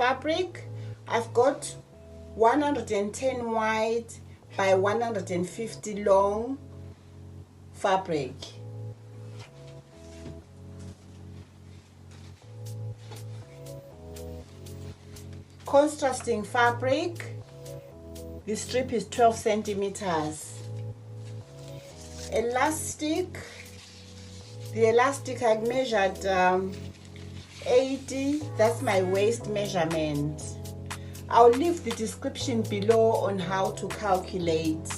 fabric. I've got 110 wide by 150 long fabric. Contrasting fabric. The strip is 12 centimeters. Elastic. The elastic I measured 80. That's my waist measurement. I'll leave the description below on how to calculate.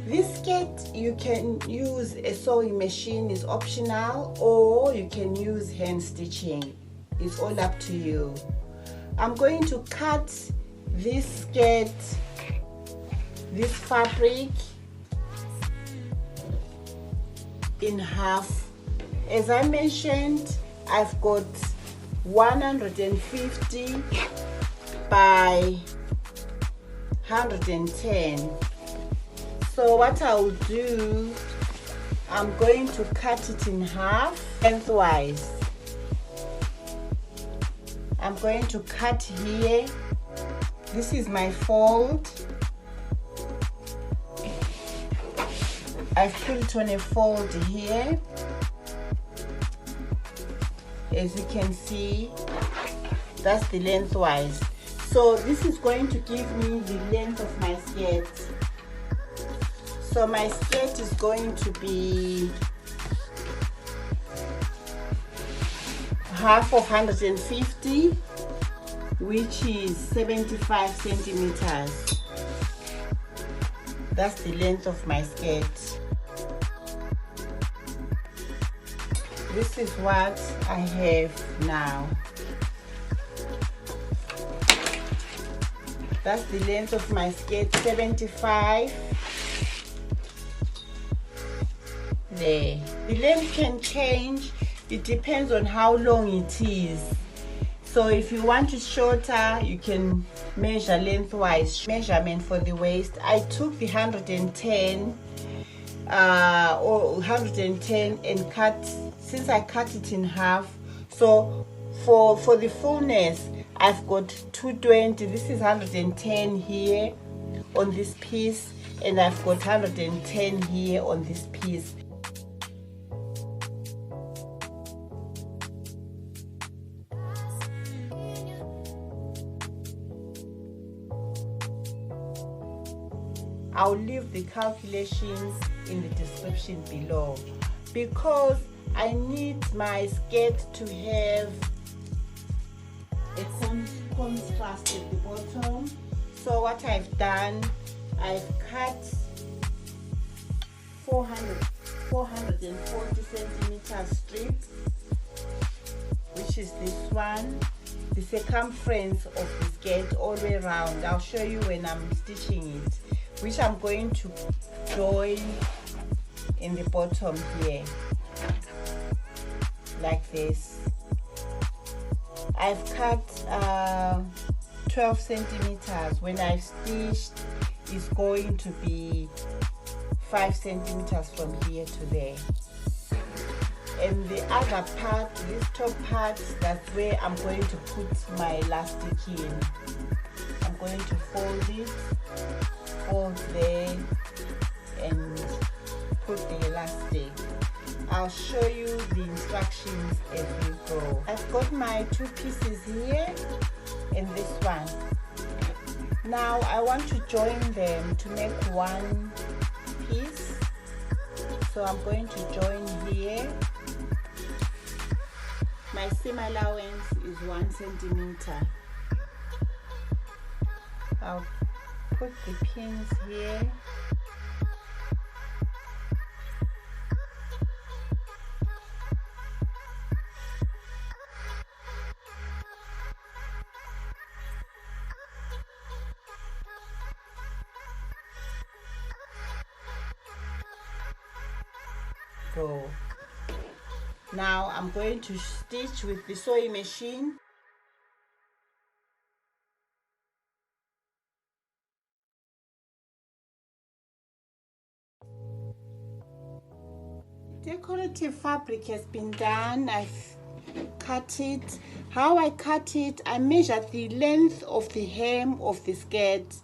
This skirt, you can use a sewing machine, is optional, or you can use hand stitching. It's all up to you. I'm going to cut this skirt, this fabric, in half. As I mentioned, I've got 150 by 110. So what I'll do, I'm going to cut it in half lengthwise. I'm going to cut here. This is my fold. I've put it on a fold here. As you can see, that's the lengthwise. So this is going to give me the length of my skirt. So my skirt is going to be half of 150, which is 75 centimeters. That's the length of my skirt. This is what I have now. That's the length of my skirt, 75. There. The length can change. It depends on how long it is. So if you want it shorter, you can measure lengthwise. Measurement for the waist, I took the 110 or 110 and cut, since I cut it in half. So for the fullness, I've got 220. This is 110 here on this piece, and I've got 110 here on this piece. I'll leave the calculations in the description below, because I need my skirt to have a contrast at the bottom. So what I've done, I've cut 440 centimeter strip, which is this one, the circumference of the skirt all the way around. I'll show you when I'm stitching it, which I'm going to join in the bottom here, like this. I've cut 12 centimeters. When I've stitched, it's going to be 5 centimeters from here to there. And the other part, this top part, that's where I'm going to put my elastic in. I'm going to fold it, fold there, and put the elastic. I'll show you the instructions as we go. I've got my two pieces here and this one. Now I want to join them to make one piece. So I'm going to join here. My seam allowance is 1 centimeter. I'll put the pins here. Go. Now I'm going to stitch with the sewing machine. Decorative fabric has been done. I've cut it. How I cut it, I measured the length of the hem of the skirt.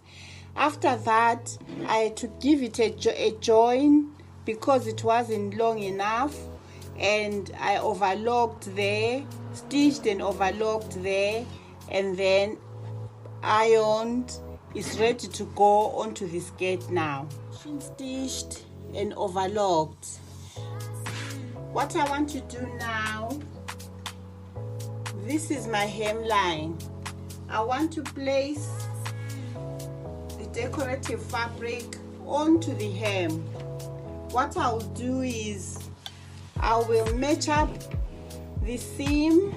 After that, I had to give it a join because it wasn't long enough, and I overlocked there, stitched and overlocked there, and then ironed. It's ready to go onto the skirt now. Stitched and overlocked. What I want to do now, this is my hemline. I want to place the decorative fabric onto the hem. What I'll do is I will match up the seam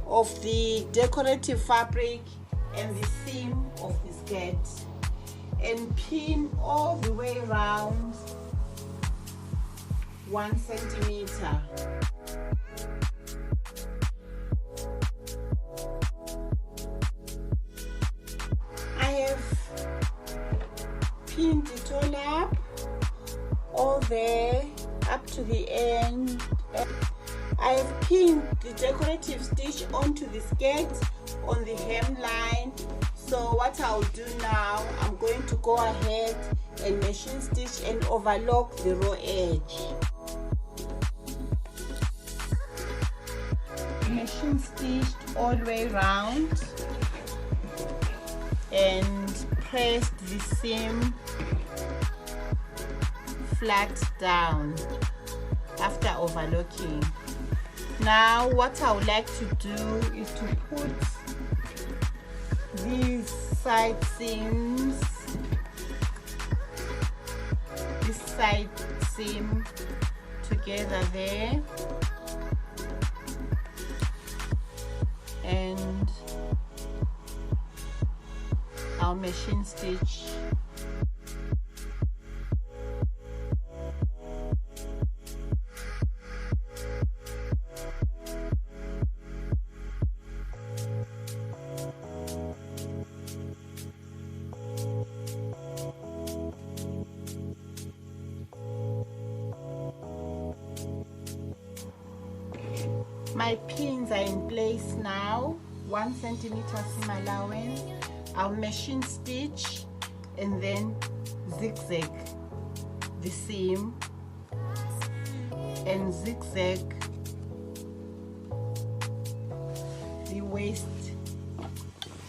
of the decorative fabric and the seam of the skirt and pin all the way around 1 centimeter. I have pinned it all up, all there up to the end. I have pinned the decorative stitch onto the skirt on the hemline. So what I'll do now, I'm going to go ahead and machine stitch and overlock the raw edge. Machine stitched all the way around and pressed the seam flat down after overlocking. Now what I would like to do is to put these side seams, this side seam together there, and I'll machine stitch my pins are in place now. 1 centimeter seam allowance. I'll machine stitch and then zigzag the seam and zigzag the waist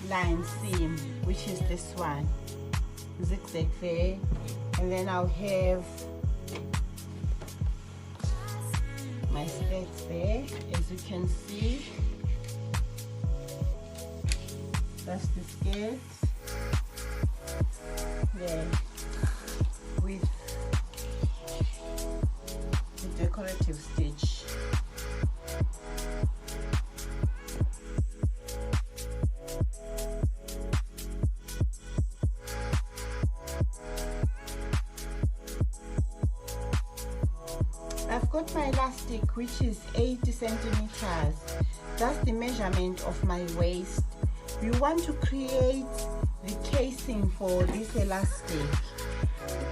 line seam, which is this one. Zigzag there, and then I'll have my skirts there. As you can see, that's the skirt there with the decorative stitch. I've got my elastic, which is 80 centimeters. That's the measurement of my waist. You want to create the casing for this elastic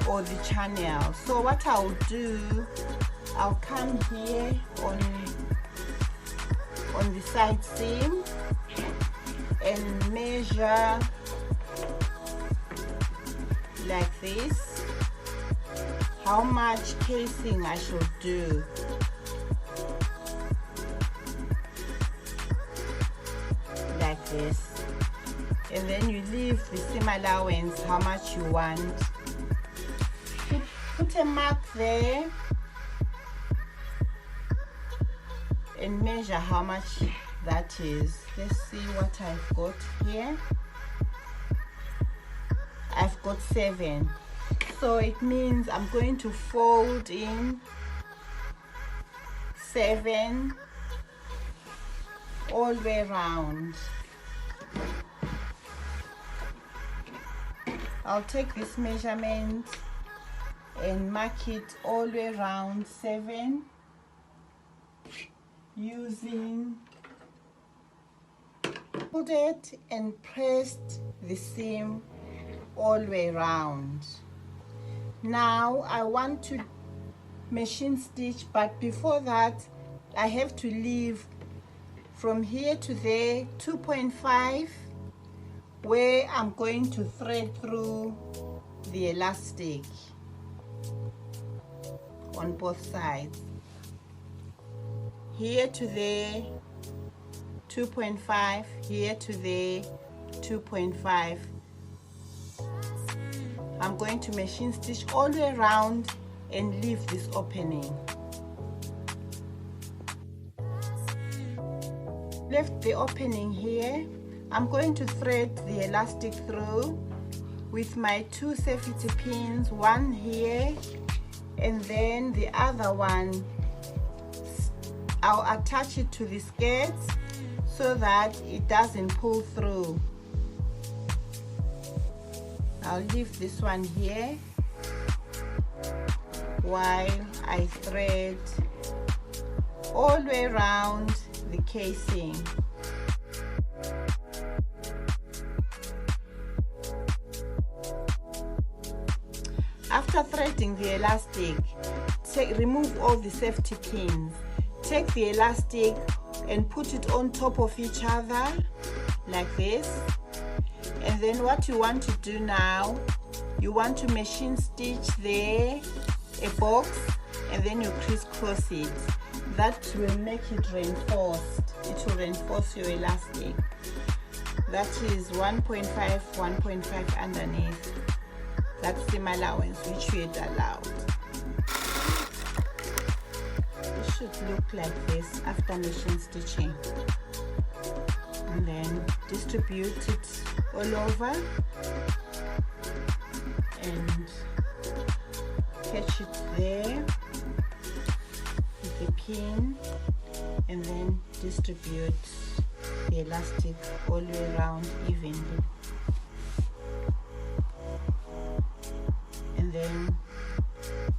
or the channel. So what I'll do, I'll come here on the side seam and measure like this how much casing I should do. Like this. And then you leave the seam allowance how much you want. Put a mark there and measure how much that is. Let's see what I've got here. I've got 7. So it means I'm going to fold in 7 all the way around. I'll take this measurement and mark it all the way around 7 using folded and pressed the seam all the way around. Now I want to machine stitch, but before that I have to leave from here to there 2.5, where I'm going to thread through the elastic on both sides. Here to there 2.5, here to there 2.5. I'm going to machine stitch all the way around and leave this opening. Left the opening here. I'm going to thread the elastic through with my 2 safety pins, one here and then the other one I'll attach it to the skirt so that it doesn't pull through. I'll leave this one here while I thread all the way around the casing. After threading the elastic, remove all the safety pins. Take the elastic and put it on top of each other like this. And then what you want to do now, you want to machine stitch there a box and then you crisscross it. That will make it reinforced. It will reinforce your elastic. That is 1.5, 1.5 underneath. That's seam allowance which we had allowed. It should look like this after machine stitching. And then distribute it all over and catch it there with the pin and then distribute the elastic all the way around evenly. And then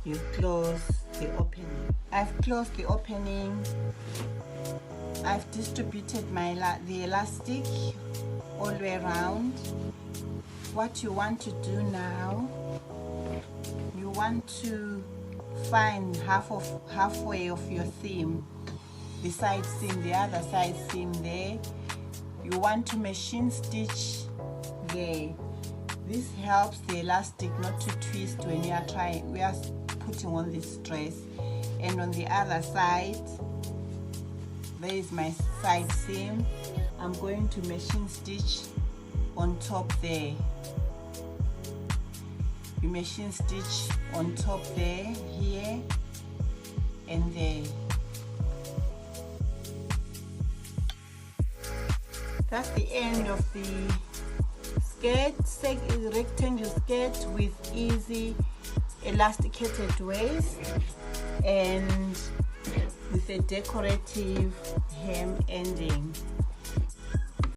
you close the opening. I've closed the opening. I've distributed the elastic all the way around. What you want to do now, you want to find halfway of your seam, the side seam, the other side seam there. You want to machine stitch there. This helps the elastic not to twist when we are putting on this dress. And on the other side, there is my side seam. I'm going to machine stitch on top there. You machine stitch on top there, here and there. That's the end of the skirt, rectangle skirt with easy elasticated waist and with a decorative hem ending.